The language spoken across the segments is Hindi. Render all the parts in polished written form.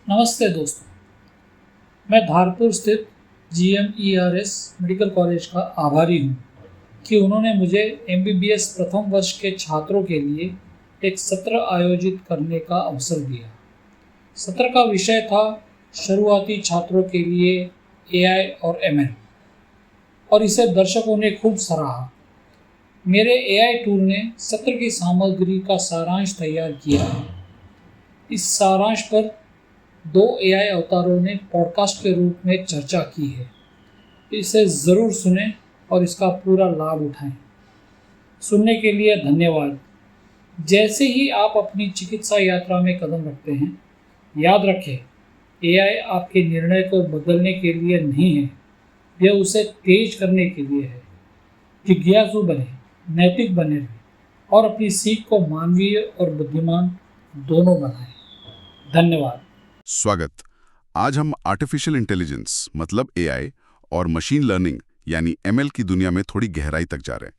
नमस्ते दोस्तों। मैं धारपुर स्थित GMERS मेडिकल कॉलेज का आभारी हूँ कि उन्होंने मुझे MBBS प्रथम वर्ष के छात्रों के लिए एक सत्र आयोजित करने का अवसर दिया। सत्र का विषय था शुरुआती छात्रों के लिए AI और ML, और इसे दर्शकों ने खूब सराहा। मेरे AI टूल ने सत्र की सामग्री का सारांश तैयार किया है। इस सारांश पर 2 AI अवतारों ने पॉडकास्ट के रूप में चर्चा की है। इसे ज़रूर सुनें और इसका पूरा लाभ उठाएं। सुनने के लिए धन्यवाद। जैसे ही आप अपनी चिकित्सा यात्रा में कदम रखते हैं, याद रखें, AI आपके निर्णय को बदलने के लिए नहीं है, यह उसे तेज करने के लिए है। जिज्ञासु बने, नैतिक बने रहें और अपनी सीख को मानवीय और बुद्धिमान दोनों बनाएं। धन्यवाद। स्वागत। आज हम आर्टिफिशियल इंटेलिजेंस मतलब AI और मशीन लर्निंग यानी ML की दुनिया में थोड़ी गहराई तक जा रहे हैं।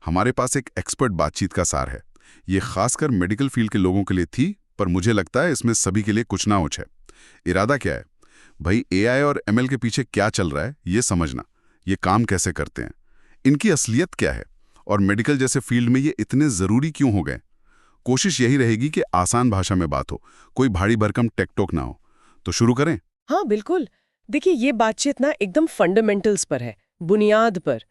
हमारे पास एक एक्सपर्ट बातचीत का सार है। ये खासकर मेडिकल फील्ड के लोगों के लिए थी, पर मुझे लगता है इसमें सभी के लिए कुछ ना कुछ है। इरादा क्या है भाई? AI और ML के पीछे क्या चल रहा है ये समझना, ये काम कैसे करते हैं, इनकी असलियत क्या है और मेडिकल जैसे फील्ड में ये इतने ज़रूरी क्यों हो गए। कोशिश यही रहेगी कि आसान भाषा में बात हो, कोई भारी भरकम टेक-टॉक ना हो। तो शुरू करें? हाँ बिल्कुल। देखिए, ये बातचीत ना एकदम फंडामेंटल्स पर है, बुनियाद पर।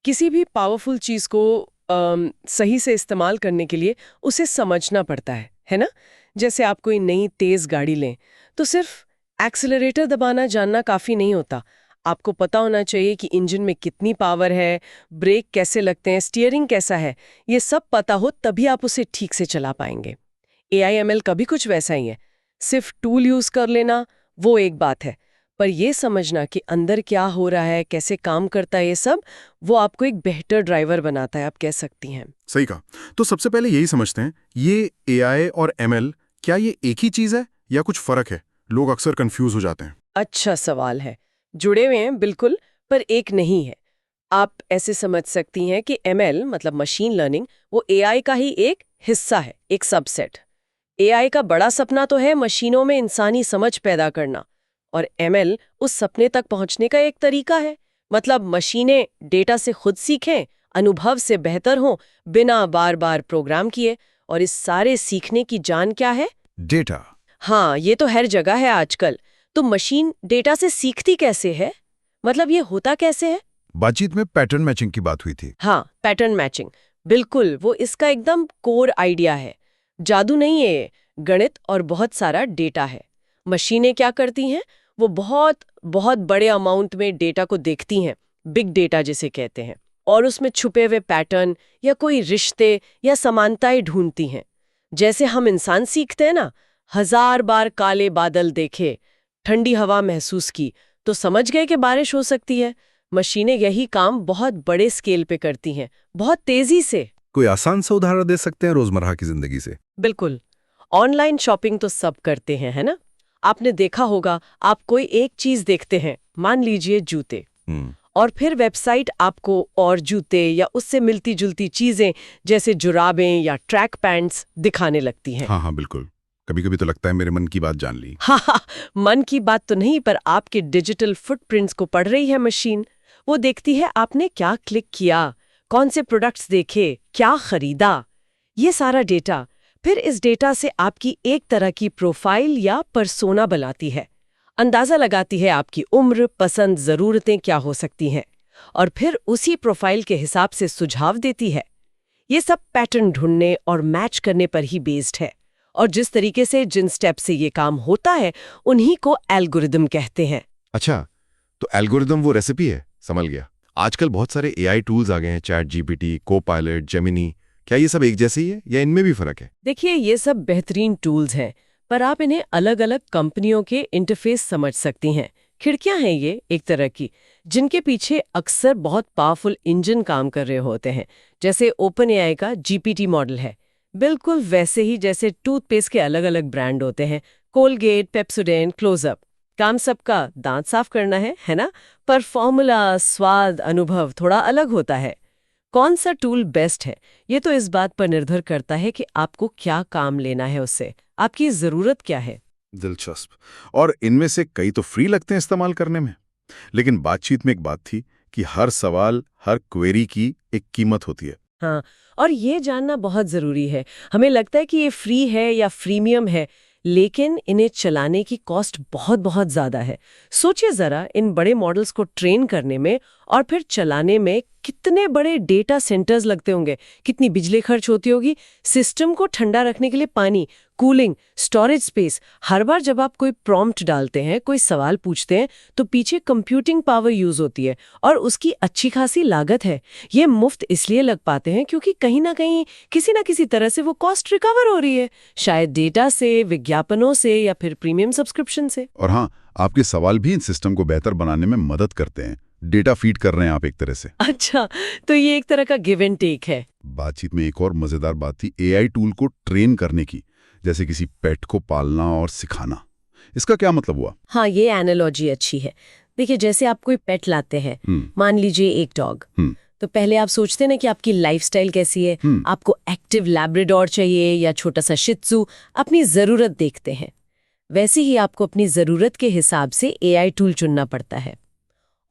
किसी भी पावरफुल चीज को सही से इस्तेमाल करने के लिए उसे समझना पड़ता है ना? जैसे आप कोई नई तेज गाड़ी लें तो सिर्फ एक्सीलरेटर दबाना जानना काफी नहीं होता। आपको पता होना चाहिए कि इंजन में कितनी पावर है, ब्रेक कैसे लगते हैं, स्टीयरिंग कैसा है। ये सब पता हो तभी आप उसे ठीक से चला पाएंगे। AIML का भी कुछ वैसा ही है। सिर्फ टूल यूज कर लेना वो एक बात है, पर ये समझना कि अंदर क्या हो रहा है, कैसे काम करता है, ये सब वो आपको एक बेहतर ड्राइवर बनाता है, आप कह सकती हैं। सही कहा। तो सबसे पहले यही समझते हैं, ये AI और ML क्या ये एक ही चीज है या कुछ फर्क है? लोग अक्सर कंफ्यूज हो जाते हैं। अच्छा सवाल है। जुड़े हुए हैं बिल्कुल, पर एक नहीं है। आप ऐसे समझ सकती हैं कि ML मतलब मशीन लर्निंग वो AI का ही एक हिस्सा है, एक सबसेट। AI का बड़ा सपना तो है मशीनों में इंसानी समझ पैदा करना, और ML उस सपने तक पहुंचने का एक तरीका है। मतलब मशीनें डेटा से खुद सीखें, अनुभव से बेहतर हों, बिना बार बार प्रोग्राम किए। और इस सारे सीखने की जान क्या है? डेटा। हाँ, ये तो हर जगह है आजकल। तो मशीन डेटा से सीखती कैसे है? मतलब ये होता कैसे है? बातचीत में पैटर्न मैचिंग की बात हुई थी। हाँ, पैटर्न मैचिंग, बिल्कुल वो इसका एकदम कोर आइडिया है। जादू नहीं है ये, गणित और बहुत सारा डेटा है। मशीनें क्या करती हैं? वो बहुत बहुत बड़े अमाउंट में डेटा को देखती हैं, बिग डेटा जिसे कहते हैं, और उसमें छुपे हुए पैटर्न या कोई रिश्ते या समानताएं ढूंढती हैं। जैसे हम इंसान सीखते हैं ना, 1000 बार काले बादल देखे, ठंडी हवा महसूस की, तो समझ गए कि बारिश हो सकती है। मशीनें यही काम बहुत बड़े स्केल पे करती हैं, बहुत तेजी से। कोई आसान सा उदाहरण दे सकते हैं रोजमर्रा की जिंदगी से? बिल्कुल। ऑनलाइन शॉपिंग तो सब करते हैं, है ना? आपने देखा होगा, आप कोई एक चीज देखते हैं, मान लीजिए जूते, और फिर वेबसाइट आपको और जूते या उससे मिलती जुलती चीजें जैसे जुराबें या ट्रैक पैंट्स दिखाने लगती हैं। हाँ हाँ बिल्कुल। कभी कभी तो लगता है मेरे मन की बात जान ली। हाँ, मन की बात तो नहीं, पर आपके डिजिटल फुटप्रिंट्स को पढ़ रही है मशीन। वो देखती है आपने क्या क्लिक किया, कौन से प्रोडक्ट्स देखे, क्या खरीदा, ये सारा डेटा। फिर इस डेटा से आपकी एक तरह की प्रोफाइल या पर्सोना बनाती है, अंदाजा लगाती है आपकी उम्र, पसंद, ज़रूरतें क्या हो सकती हैं, और फिर उसी प्रोफाइल के हिसाब से सुझाव देती है। ये सब पैटर्न ढूंढने और मैच करने पर ही बेस्ड है, और जिस तरीके से जिन स्टेप से ये काम होता है उन्हीं को एल्गोरिदम कहते हैं। अच्छा, तो एल्गोरिदम वो रेसिपी है, समझ गया। आजकल बहुत सारे AI टूल्स आ गए हैं, चैट GPT, कोपायलट, जेमिनी। क्या ये सब एक जैसे ही है या इनमें भी फर्क है? देखिए, ये सब बेहतरीन टूल्स हैं, पर आप इन्हें अलग अलग कंपनियों के इंटरफेस समझ सकती हैं। खिड़कियां हैं ये एक तरह की, जिनके पीछे अक्सर बहुत पावरफुल इंजन काम कर रहे होते हैं। जैसे OpenAI का GPT मॉडल है, बिल्कुल वैसे ही जैसे टूथपेस्ट के अलग अलग ब्रांड होते हैं, कोलगेट, पेप्सोडेंट, क्लोजअप। काम सबका दांत साफ करना है ना? पर फॉर्मूला, स्वाद, अनुभव थोड़ा अलग होता है। कौन सा टूल बेस्ट है, ये तो इस बात पर निर्भर करता है कि आपको क्या काम लेना है उससे, आपकी ज़रूरत क्या है। दिलचस्प। और इनमें से कई तो फ्री लगते हैं इस्तेमाल करने में, लेकिन बातचीत में एक बात थी कि हर सवाल, हर क्वेरी की एक कीमत होती है। हाँ, और ये जानना बहुत ज़रूरी है। हमें लगता है कि ये फ्री है या फ्रीमियम है, लेकिन इन्हें चलाने की कॉस्ट बहुत बहुत ज़्यादा है। सोचिए ज़रा, इन बड़े मॉडल्स को ट्रेन करने में और फिर चलाने में कितने बड़े डेटा सेंटर्स लगते होंगे, कितनी बिजली खर्च होती होगी, सिस्टम को ठंडा रखने के लिए पानी, कूलिंग, स्टोरेज स्पेस। हर बार जब आप कोई प्रॉम्प्ट डालते हैं, कोई सवाल पूछते हैं, तो पीछे कंप्यूटिंग पावर यूज होती है और उसकी अच्छी खासी लागत है। ये मुफ्त इसलिए लग पाते हैं क्योंकि कहीं ना कहीं किसी ना किसी तरह से वो कॉस्ट रिकवर हो रही है, शायद डेटा से, विज्ञापनों से या फिर प्रीमियम सब्सक्रिप्शन से। और हाँ, आपके सवाल भी इन सिस्टम को बेहतर बनाने में मदद करते हैं। डेटा फीड कर रहे हैं आप एक तरह से। अच्छा, तो ये एक तरह का गिव एंड टेक है। बातचीत में एक और मजेदार बात थी एआई टूल को ट्रेन करने की, जैसे किसी पेट को पालना और सिखाना। इसका क्या मतलब हुआ? हाँ, ये एनालॉजी अच्छी है। देखिए, जैसे आप कोई पेट लाते हैं, मान लीजिए एक डॉग, तो पहले आप सोचते हैं ना कि आपकी लाइफस्टाइल कैसी है, आपको एक्टिव लैब्राडोर चाहिए या छोटा सा शिह त्ज़ू, अपनी ज़रूरत देखते हैं। वैसे ही आपको अपनी ज़रूरत के हिसाब से एआई टूल चुनना पड़ता है।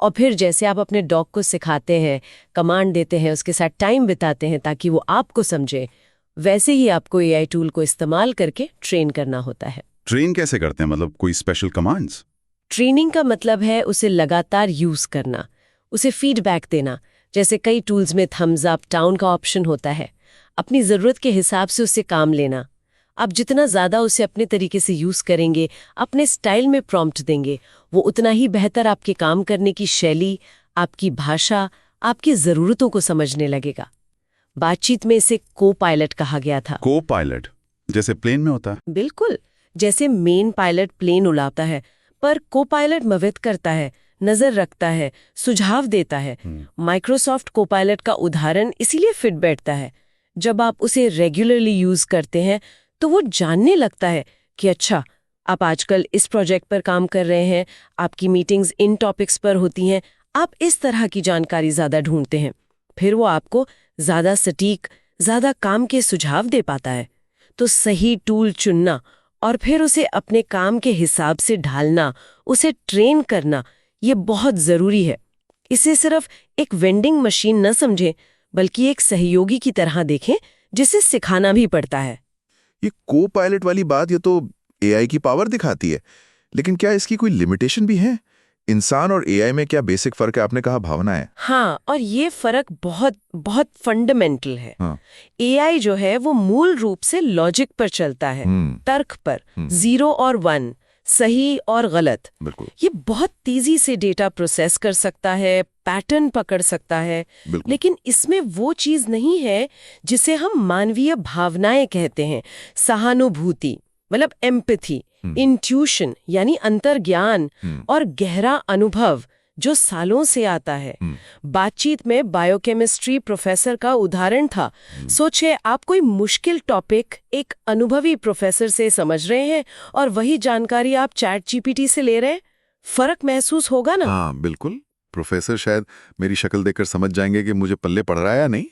और फिर जैसे आप अपने डॉग को सिखाते हैं, कमांड देते हैं, उसके साथ टाइम बिताते हैं ताकि वो आपको समझे, वैसे ही आपको एआई टूल को इस्तेमाल करके ट्रेन करना होता है। ट्रेन कैसे करते हैं? मतलब कोई स्पेशल कमांड्स? ट्रेनिंग का मतलब है उसे लगातार यूज करना, उसे फीडबैक देना। जैसे कई टूल्स में थम्स अप, डाउन का ऑप्शन होता है। अपनी ज़रूरत के हिसाब से उससे काम लेना। आप जितना ज़्यादा उसे अपने तरीके से यूज़ करेंगे, अपने स्टाइल में प्रॉम्प्ट देंगे, वो उतना ही बेहतर आपके काम करने की शैली, आपकी भाषा, आपकी ज़रूरतों को समझने लगेगा। बातचीत में इसे को पायलट कहा गया था। को पायलट जैसे प्लेन में होता है? बिल्कुल, जैसे मेन पायलट प्लेन उड़ाता है, पर को पायलट मदद करता है, नजर रखता है, सुझाव देता है। माइक्रोसॉफ्ट को पायलट का उदाहरण इसीलिए फिट बैठता है। जब आप उसे रेगुलरली यूज करते हैं तो वो जानने लगता है कि अच्छा, आप आजकल इस प्रोजेक्ट पर काम कर रहे हैं, आपकी मीटिंग्स इन टॉपिक्स पर होती हैं, आप इस तरह की जानकारी ज़्यादा ढूंढते हैं। फिर वो आपको ज़्यादा सटीक, ज़्यादा काम के सुझाव दे पाता है। तो सही टूल चुनना और फिर उसे अपने काम के हिसाब से ढालना, उसे ट्रेन करना, ये बहुत ज़रूरी है। इसे सिर्फ एक वेंडिंग मशीन न समझें, बल्कि एक सहयोगी की तरह देखें जिसे सिखाना भी पड़ता है। ये को पायलट वाली बात, ये तो एआई की पावर दिखाती है, लेकिन क्या इसकी कोई लिमिटेशन भी है? इंसान और एआई में क्या बेसिक फर्क है? आपने कहा भावना है। हाँ, और ये फर्क बहुत बहुत फंडामेंटल है। हाँ। एआई जो है वो मूल रूप से लॉजिक पर चलता है, तर्क पर, 0 और 1, सही और गलत। बिल्कुल। ये बहुत तेजी से डेटा प्रोसेस कर सकता है, पैटर्न पकड़ सकता है, लेकिन इसमें वो चीज नहीं है जिसे हम मानवीय भावनाएं कहते हैं। सहानुभूति मतलब एम्पैथी, इंट्यूशन यानी अंतर्ज्ञान, और गहरा अनुभव जो सालों से आता है। बातचीत में बायोकेमिस्ट्री प्रोफेसर का उदाहरण था। सोचिए, आप कोई मुश्किल टॉपिक एक अनुभवी प्रोफेसर से समझ रहे हैं और वही जानकारी आप चैट जीपीटी से ले रहे हैं, फर्क महसूस होगा ना? हाँ बिल्कुल। प्रोफेसर शायद मेरी शक्ल देखकर समझ जाएंगे कि मुझे पल्ले पड़ रहा है या नहीं।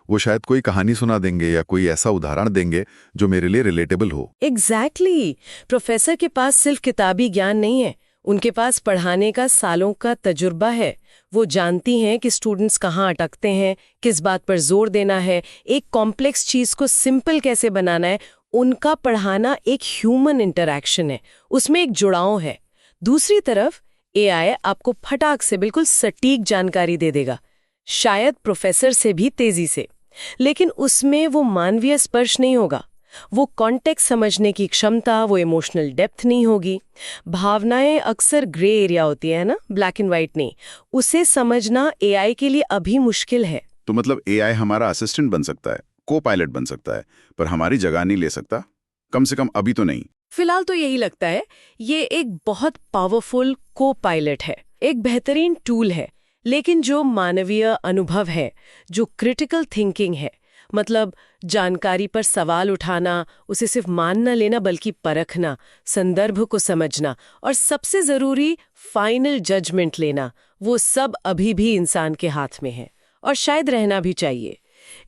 वो शायद कोई कहानी सुना देंगे या कोई ऐसा उदाहरण देंगे जो मेरे लिए रिलेटेबल हो। एग्जैक्टली। प्रोफेसर के पास सिर्फ किताबी ज्ञान नहीं है, उनके पास पढ़ाने का सालों का तजुर्बा है। वो जानती हैं कि स्टूडेंट्स कहाँ अटकते हैं, किस बात पर जोर देना है, एक कॉम्प्लेक्स चीज को सिंपल कैसे बनाना है। उनका पढ़ाना एक ह्यूमन इंटरैक्शन है, उसमें एक जुड़ाव है। दूसरी तरफ एआई आपको फटाक से बिल्कुल सटीक जानकारी दे देगा, शायद प्रोफेसर से भी तेजी से, लेकिन उसमें वो मानवीय स्पर्श नहीं होगा, वो कॉन्टेक्स्ट समझने की क्षमता, वो इमोशनल डेप्थ नहीं होगी। भावनाएं अक्सर ग्रे एरिया होती है ना, ब्लैक एंड व्हाइट नहीं। उसे समझना एआई के लिए अभी मुश्किल है। तो मतलब एआई हमारा असिस्टेंट बन सकता है, को पायलट बन सकता है, पर हमारी जगह नहीं ले सकता, कम से कम अभी तो नहीं। फिलहाल तो यही लगता है। ये एक बहुत पावरफुल को पायलट है, एक बेहतरीन टूल है, लेकिन जो मानवीय अनुभव है, जो क्रिटिकल थिंकिंग है, मतलब जानकारी पर सवाल उठाना, उसे सिर्फ मान न लेना बल्कि परखना, संदर्भ को समझना और सबसे जरूरी फाइनल जजमेंट लेना, वो सब अभी भी इंसान के हाथ में है और शायद रहना भी चाहिए।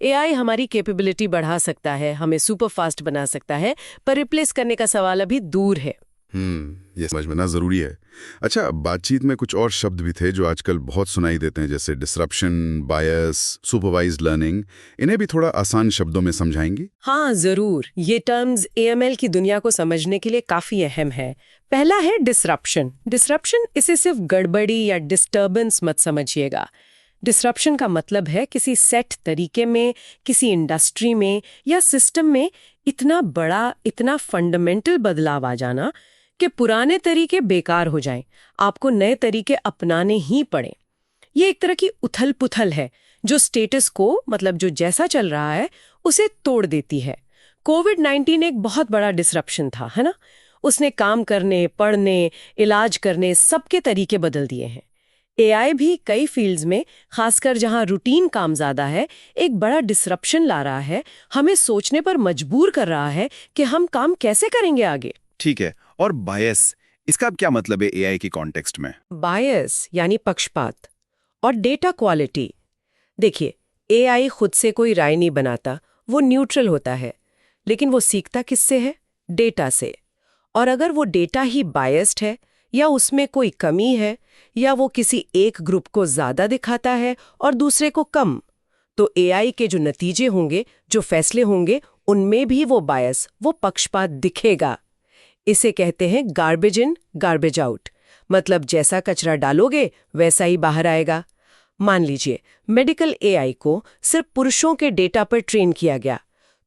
एआई हमारी कैपेबिलिटी बढ़ा सकता है, हमें सुपर फास्ट बना सकता है, पर रिप्लेस करने का सवाल अभी दूर है। ये समझना जरूरी है। अच्छा, बातचीत में कुछ और शब्द भी थे जो आजकल बहुत सुनाई देते हैं, जैसे डिसरप्शन, बायस, सुपरवाइज्ड लर्निंग। इन्हें भी थोड़ा आसान शब्दों में समझाएंगी? हाँ जरूर, ये टर्म्स एएमएल की दुनिया को समझने के लिए काफी अहम है। पहला है डिसरप्शन। डिसरप्शन, इसे सिर्फ गड़बड़ी या डिस्टर्बेंस मत समझिएगा। डिसरप्शन का मतलब है किसी सेट तरीके में, किसी इंडस्ट्री में या सिस्टम में इतना बड़ा, इतना फंडामेंटल बदलाव आ जाना कि पुराने तरीके बेकार हो जाएं, आपको नए तरीके अपनाने ही पड़े। ये एक तरह की उथल-पुथल है जो स्टेटस को, मतलब जो जैसा चल रहा है, उसे तोड़ देती है। कोविड-19 एक बहुत बड़ा डिसरप्शन था, है ना? उसने काम करने, पढ़ने, इलाज करने सबके तरीके बदल दिए हैं। एआई भी कई फील्ड्स में, खासकर जहां रूटीन काम ज्यादा है, एक बड़ा डिसरप्शन ला रहा है, हमें सोचने पर मजबूर कर रहा है कि हम काम कैसे करेंगे आगे। ठीक है, और बायस, इसका क्या मतलब है एआई के कॉन्टेक्स्ट में? बायस यानी पक्षपात और डेटा क्वालिटी। देखिए, एआई खुद से कोई राय नहीं बनाता, वो न्यूट्रल होता है, लेकिन वो सीखता किससे है? डेटा से। और अगर वो डेटा ही बायस्ड है या उसमें कोई कमी है या वो किसी एक ग्रुप को ज्यादा दिखाता है और दूसरे को कम, तो एआई के जो नतीजे होंगे, जो फैसले होंगे, उनमें भी वो बायस, वो पक्षपात दिखेगा। इसे कहते हैं गार्बेज इन गार्बेज आउट, मतलब जैसा कचरा डालोगे वैसा ही बाहर आएगा। मान लीजिए मेडिकल एआई को सिर्फ पुरुषों के डेटा पर ट्रेन किया गया,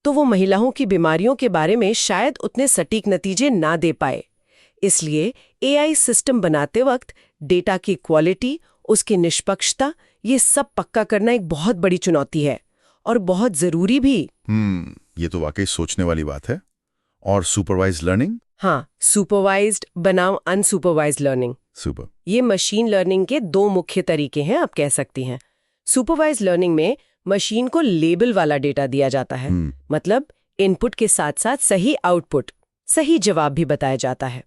तो वो महिलाओं की बीमारियों के बारे में शायद उतने सटीक नतीजे ना दे पाए। इसलिए एआई सिस्टम बनाते वक्त डेटा की क्वालिटी, उसकी निष्पक्षता, ये सब पक्का करना एक बहुत बड़ी चुनौती है और बहुत जरूरी भी। ये तो वाकई सोचने वाली बात है। और सुपरवाइज्ड लर्निंग? हाँ, सुपरवाइज्ड बनाम अनसुपरवाइज्ड लर्निंग, सुपर। ये मशीन लर्निंग के दो मुख्य तरीके हैं, आप कह सकती हैं। सुपरवाइज्ड लर्निंग में मशीन को लेबल वाला डेटा दिया जाता है, मतलब इनपुट के साथ साथ सही आउटपुट, सही जवाब भी बताया जाता है।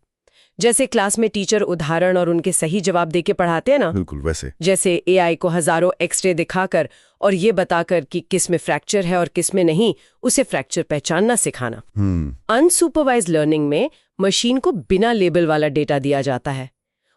जैसे क्लास में टीचर उदाहरण और उनके सही जवाब देके पढ़ाते हैं ना, बिल्कुल वैसे। जैसे एआई को हजारों एक्सरे दिखाकर और ये बताकर कि किस में फ्रैक्चर है और किस में नहीं, उसे फ्रैक्चर पहचानना सिखाना। अनसुपरवाइज्ड लर्निंग में मशीन को बिना लेबल वाला डेटा दिया जाता है।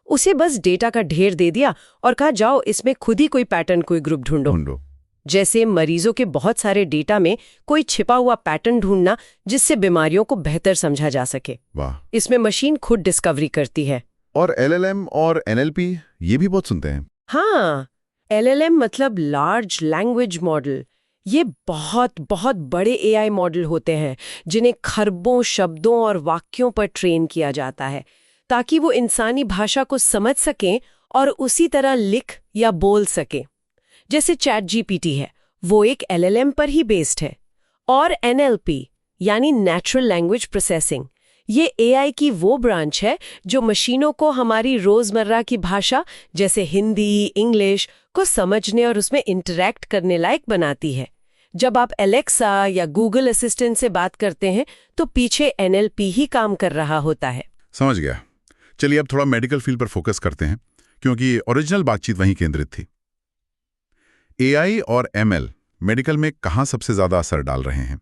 उसे बस डेटा का ढेर दे दिया और कहा जाओ इसमें खुद ही कोई पैटर्न, कोई ग्रुप ढूंढो। जैसे मरीजों के बहुत सारे डेटा में कोई छिपा हुआ पैटर्न ढूंढना जिससे बीमारियों को बेहतर समझा जा सके। वाह। इसमें मशीन खुद डिस्कवरी करती है। और एलएलएम और एनएलपी, ये भी बहुत सुनते हैं। हाँ, एलएलएम मतलब लार्ज लैंग्वेज मॉडल। ये बहुत बहुत बड़े एआई मॉडल होते हैं जिन्हें खरबों शब्दों और वाक्यों पर ट्रेन किया जाता है ताकि वो इंसानी भाषा को समझ सकें और उसी तरह लिख या बोल सकें। जैसे चैट जीपीटी है, वो एक एलएलएम पर ही बेस्ड है। और एनएलपी यानी नेचुरल लैंग्वेज प्रोसेसिंग, ये एआई की वो ब्रांच है जो मशीनों को हमारी रोजमर्रा की भाषा जैसे हिंदी, इंग्लिश को समझने और उसमें इंटरैक्ट करने लायक बनाती है। जब आप एलेक्सा या गूगल असिस्टेंट से बात करते हैं तो पीछे एनएलपी ही काम कर रहा होता है। समझ गया। चलिए अब थोड़ा मेडिकल फील्ड पर फोकस करते हैं, क्योंकि ओरिजिनल बातचीत वहीं केंद्रित थी। एआई और एमएल मेडिकल में कहाँ सबसे ज्यादा असर डाल रहे हैं?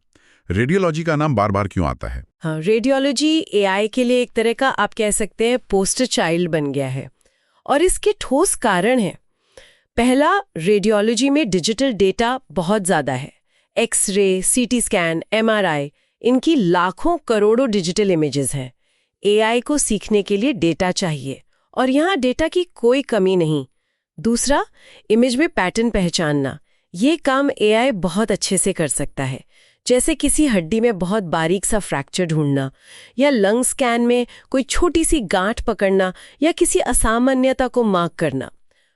रेडियोलॉजी का नाम बार बार क्यों आता है? हाँ, रेडियोलॉजी एआई के लिए एक तरह का, आप कह सकते हैं, पोस्टर चाइल्ड बन गया है और इसके ठोस कारण है। पहला, रेडियोलॉजी में डिजिटल डेटा बहुत ज्यादा है। एक्सरे, सीटी स्कैन, एमआरआई, इनकी लाखों करोड़ों डिजिटल इमेजेस हैं। एआई को सीखने के लिए डेटा चाहिए और यहाँ डेटा की कोई कमी नहीं। दूसरा, इमेज में पैटर्न पहचानना। ये काम एआई बहुत अच्छे से कर सकता है, जैसे किसी हड्डी में बहुत बारीक सा फ्रैक्चर ढूंढना या लंग स्कैन में कोई छोटी सी गांठ पकड़ना या किसी असामान्यता को मार्क करना।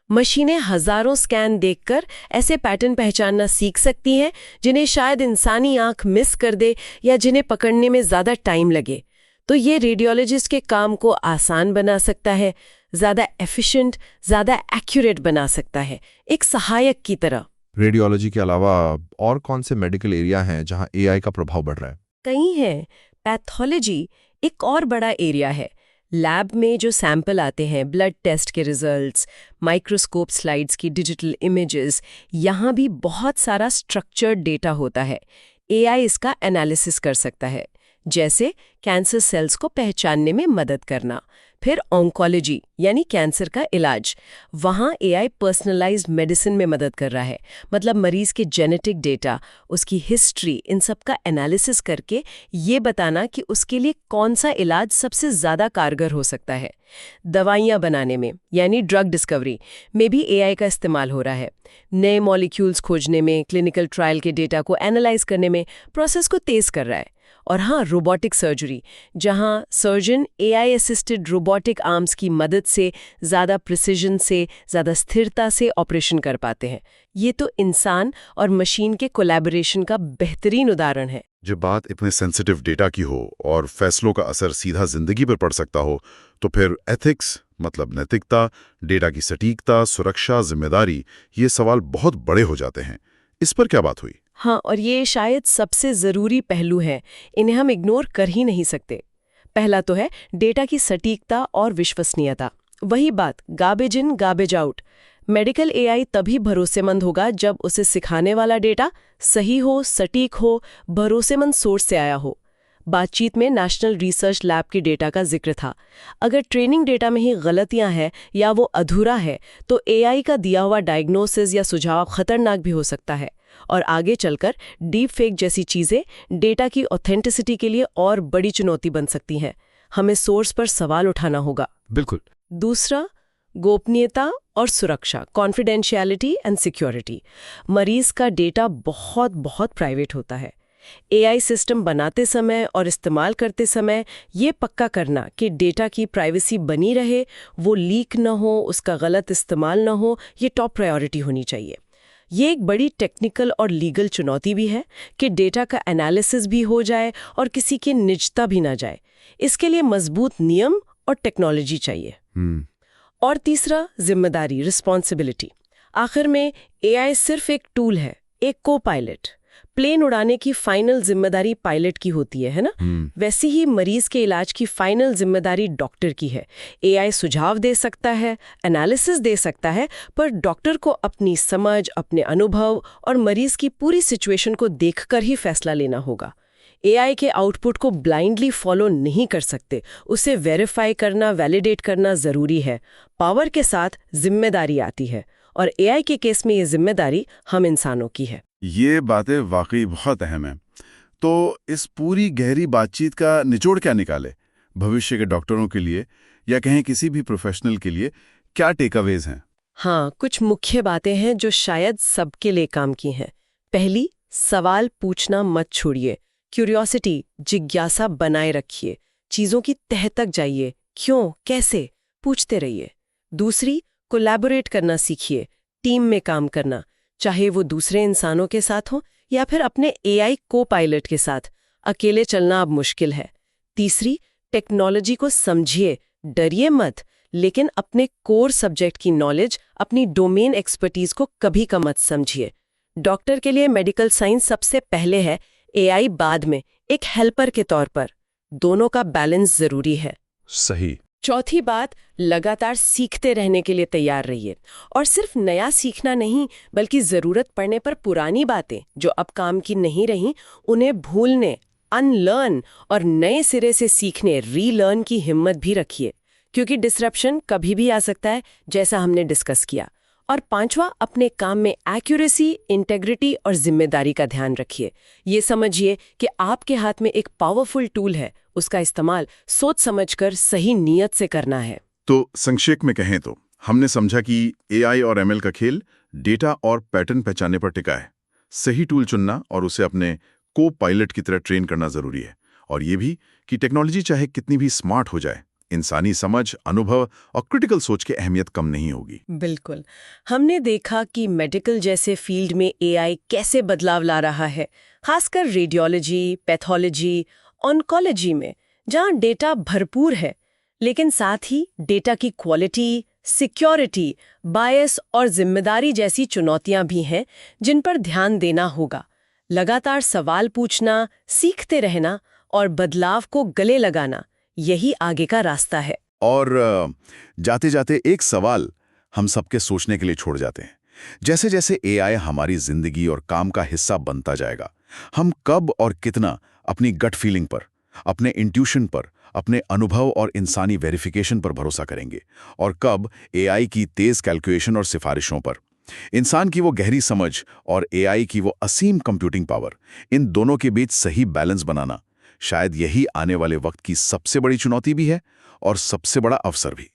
मशीनें हजारों स्कैन देखकर ऐसे पैटर्न पहचानना सीख सकती हैं जिन्हें शायद इंसानी आंख मिस कर दे या जिन्हें पकड़ने में ज्यादा टाइम लगे। तो ये रेडियोलॉजिस्ट के काम को आसान बना सकता है, ज्यादा एफिशिएंट, ज्यादा एक्यूरेट बना सकता है, एक सहायक की तरह। रेडियोलॉजी के अलावा और कौन से मेडिकल एरिया हैं जहां एआई का प्रभाव बढ़ रहा है? कई हैं। पैथोलॉजी एक और बड़ा एरिया है। लैब में जो सैंपल आते हैं, ब्लड टेस्ट के रिजल्ट्स, माइक्रोस्कोप स्लाइड्स की डिजिटल इमेजेस, यहाँ भी बहुत सारा स्ट्रक्चर्ड डेटा होता है। एआई इसका एनालिसिस कर सकता है। जैसे कैंसर सेल्स को पहचानने में मदद करना। फिर ऑन्कोलॉजी यानी कैंसर का इलाज, वहाँ एआई पर्सनलाइज्ड मेडिसिन में मदद कर रहा है। मतलब मरीज के जेनेटिक डेटा, उसकी हिस्ट्री, इन सब का एनालिसिस करके ये बताना कि उसके लिए कौन सा इलाज सबसे ज़्यादा कारगर हो सकता है। दवाइयाँ बनाने में यानी ड्रग डिस्कवरी में भी एआई का इस्तेमाल हो रहा है। नए मॉलिक्यूल्स खोजने में, क्लिनिकल ट्रायल के डेटा को एनालाइज करने में प्रोसेस को तेज़ कर रहा है। और हाँ, रोबोटिक सर्जरी, जहाँ surgeon AI assisted robotic arms की मदद से ज़्यादा प्रिसिजन से, ज़्यादा स्थिरता से ऑपरेशन कर पाते हैं। ये तो इंसान और मशीन के कोलैबोरेशन का बेहतरीन उदाहरण है। जब बात इतने सेंसिटिव डेटा की हो और फैसलों का असर सीधा जिंदगी पर पड़ सकता हो, तो फिर एथिक्स मतलब नैतिकता, डेटा की सटीकता, सुरक्षा, जिम्मेदारी, ये सवाल बहुत बड़े हो जाते हैं। इस पर क्या बात हुई? हाँ, और ये शायद सबसे ज़रूरी पहलू है, इन्हें हम इग्नोर कर ही नहीं सकते। पहला तो है डेटा की सटीकता और विश्वसनीयता। वही बात, garbage in garbage out. Medical AI तभी भरोसेमंद होगा जब उसे सिखाने वाला डेटा सही हो, सटीक हो, भरोसेमंद सोर्स से आया हो। बातचीत में नेशनल रिसर्च लैब के डेटा का जिक्र था। अगर ट्रेनिंग डेटा में ही गलतियां हैं या वो अधूरा है, तो एआई का दिया हुआ डायग्नोसिस या सुझाव खतरनाक भी हो सकता है। और आगे चलकर डीप फेक जैसी चीज़ें डेटा की ऑथेंटिसिटी के लिए और बड़ी चुनौती बन सकती हैं। हमें सोर्स पर सवाल उठाना होगा। बिल्कुल। दूसरा, गोपनीयता और सुरक्षा, कॉन्फिडेंशियलिटी एंड सिक्योरिटी। मरीज का डेटा बहुत बहुत प्राइवेट होता है। एआई सिस्टम बनाते समय और इस्तेमाल करते समय ये पक्का करना कि डेटा की प्राइवेसी बनी रहे, वो लीक न हो, उसका गलत इस्तेमाल न हो, ये टॉप प्रायोरिटी होनी चाहिए। ये एक बड़ी टेक्निकल और लीगल चुनौती भी है कि डेटा का एनालिसिस भी हो जाए और किसी की निजता भी ना जाए। इसके लिए मजबूत नियम और टेक्नोलॉजी चाहिए। और तीसरा, जिम्मेदारी, रिस्पॉन्सिबिलिटी। आखिर में एआई सिर्फ एक टूल है, एक को पायलट। प्लेन उड़ाने की फाइनल जिम्मेदारी पायलट की होती है ना? वैसे ही मरीज के इलाज की फाइनल जिम्मेदारी डॉक्टर की है। एआई सुझाव दे सकता है, एनालिसिस दे सकता है, पर डॉक्टर को अपनी समझ, अपने अनुभव और मरीज की पूरी सिचुएशन को देखकर ही फैसला लेना होगा। एआई के आउटपुट को ब्लाइंडली फॉलो नहीं कर सकते, उसे वेरीफाई करना, वैलिडेट करना जरूरी है। पावर के साथ जिम्मेदारी आती है, और एआई के केस में ये जिम्मेदारी हम इंसानों की है। ये बातें वाकई बहुत अहम हैं। तो इस पूरी गहरी बातचीत का निचोड़ क्या निकाले? भविष्य के डॉक्टरों के लिए या कहें किसी भी प्रोफेशनल के लिए क्या टेकअवेज हैं? हाँ, कुछ मुख्य बातें हैं जो शायद सबके लिए काम की हैं। पहली, सवाल पूछना मत छोड़िए। क्यूरियोसिटी, जिज्ञासा बनाए रखिए। चीज़ों की तह तक जाइए, क्यों, कैसे, पूछते रहिए। दूसरी, कोलैबोरेट करना सीखिए, टीम में काम करना, चाहे वो दूसरे इंसानों के साथ हो या फिर अपने एआई को पायलट के साथ। अकेले चलना अब मुश्किल है। तीसरी, टेक्नोलॉजी को समझिए, डरिए मत, लेकिन अपने कोर सब्जेक्ट की नॉलेज, अपनी डोमेन एक्सपर्टीज को कभी कम मत समझिए। डॉक्टर के लिए मेडिकल साइंस सबसे पहले है, एआई बाद में, एक हेल्पर के तौर पर। दोनों का बैलेंस जरूरी है। सही। चौथी बात, लगातार सीखते रहने के लिए तैयार रहिए। और सिर्फ नया सीखना नहीं, बल्कि ज़रूरत पड़ने पर पुरानी बातें जो अब काम की नहीं रहीं, उन्हें भूलने, अनलर्न और नए सिरे से सीखने, रीलर्न की हिम्मत भी रखिए, क्योंकि डिसरप्शन कभी भी आ सकता है, जैसा हमने डिस्कस किया। और पांचवा, अपने काम में एक्यूरेसी, इंटेग्रिटी और जिम्मेदारी का ध्यान रखिए। ये समझिए कि आपके हाथ में एक पावरफुल टूल है, उसका इस्तेमाल सोच समझकर सही नीयत से करना है। तो संक्षेप में कहें तो हमने समझा कि एआई और एमएल का खेल डेटा और पैटर्न पहचानने पर टिका है। सही टूल चुनना और उसे अपने को पायलट की तरह ट्रेन करना जरूरी है। और ये भी कि टेक्नोलॉजी चाहे कितनी भी स्मार्ट हो जाए, इंसानी समझ, अनुभव और क्रिटिकल सोच की अहमियत कम नहीं होगी। बिल्कुल। हमने देखा कि मेडिकल जैसे फील्ड में एआई कैसे बदलाव ला रहा है, खासकर रेडियोलॉजी, पैथोलॉजी, ऑन्कोलॉजी में, जहां डेटा भरपूर है, लेकिन साथ ही डेटा की क्वालिटी, सिक्योरिटी, बायस और जिम्मेदारी जैसी चुनौतियां भी हैं जिन पर ध्यान देना होगा। लगातार सवाल पूछना, सीखते रहना और बदलाव को गले लगाना, यही आगे का रास्ता है। और जाते जाते एक सवाल हम सबके सोचने के लिए छोड़ जाते हैं। जैसे जैसे एआई हमारी जिंदगी और काम का हिस्सा बनता जाएगा, हम कब और कितना अपनी गट फीलिंग पर, अपने इंट्यूशन पर, अपने अनुभव और इंसानी वेरिफिकेशन पर भरोसा करेंगे, और कब एआई की तेज कैलकुलेशन और सिफारिशों पर। इंसान की वो गहरी समझ और एआई की वो असीम कंप्यूटिंग पावर, इन दोनों के बीच सही बैलेंस बनाना, शायद यही आने वाले वक्त की सबसे बड़ी चुनौती भी है और सबसे बड़ा अवसर भी।